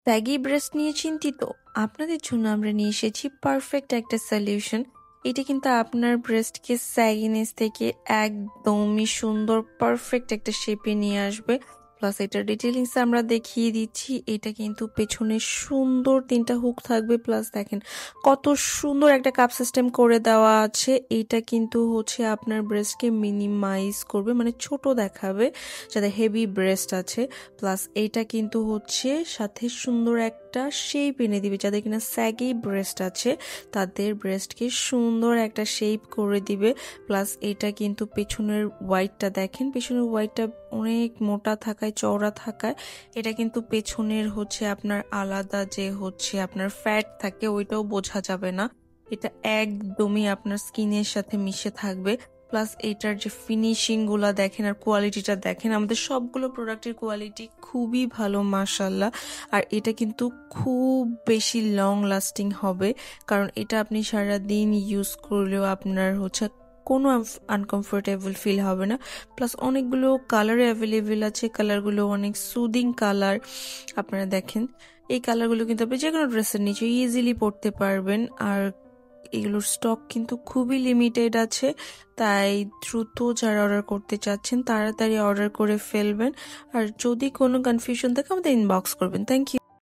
Baggy breast নিয়ে চিন্তিত? আপনাদের জন্য আমরা নিয়ে এসেছি পারফেক্ট একটা সলিউশন। এটা কিন্তু আপনার ব্রেস্টকে স্যাগিনেস থেকে একদমই সুন্দর পারফেক্ট একটা শেপে নিয়ে আসবে। প্লাস এটার ডিটেলিংস আমরা দেখিয়ে দিচ্ছি। এটা কিন্তু পেছনে সুন্দর 3টা হুক থাকবে। প্লাস দেখেন কত সুন্দর একটা কাপ সিস্টেম করে দেওয়া আছে। এটা কিন্তু হচ্ছে আপনার ব্রেস্টকে মিনিমাইজ করবে, মানে ছোট দেখাবে যাদের হেভি ব্রেস্ট আছে। প্লাস এইটা কিন্তু হচ্ছে সাথে সুন্দর একটা শেপ এনে দিবে, যাদের কিনা স্যাগি ব্রেস্ট আছে তাদের ব্রেস্টকে সুন্দর একটা শেপ করে দিবে। প্লাস এটা কিন্তু পেছনের হোয়াইটটা দেখেন, পেছনের হোয়াইটটা অনেক মোটা থাকায়, চওড়া থাকায় এটা কিন্তু পেছনের হচ্ছে আপনার আলাদা যে হচ্ছে আপনার ফ্যাট থাকে ওইটাও বোঝা যাবে না। এটা একদমই আপনার স্কিনের সাথে মিশে থাকবে। প্লাস এটার যে ফিনিশিং গুলা দেখেন আর কোয়ালিটিটা দেখেন, আমাদের সবগুলো প্রোডাক্টের কোয়ালিটি খুবই ভালো মাশাল্লাহ। আর এটা কিন্তু খুব বেশি লং লাস্টিং হবে, কারণ এটা আপনি সারাদিন ইউজ করলেও আপনার হচ্ছে কোনো আনকমফোর্টেবল ফিল হবে না। প্লাস অনেকগুলো কালারে অ্যাভেলেবেল আছে, কালারগুলো অনেক সুদিং কালার। আপনারা দেখেন এই কালারগুলো কিন্তু আপনি যে কোনো ড্রেসের নিচে ইজিলি পরতে পারবেন। আর এগুলোর স্টক কিন্তু খুবই লিমিটেড আছে, তাই দ্রুত যারা অর্ডার করতে চাচ্ছেন তাড়াতাড়ি অর্ডার করে ফেলবেন। আর যদি কোনো কনফিউশন থাকে আমাদের ইনবক্স করবেন। Thank you.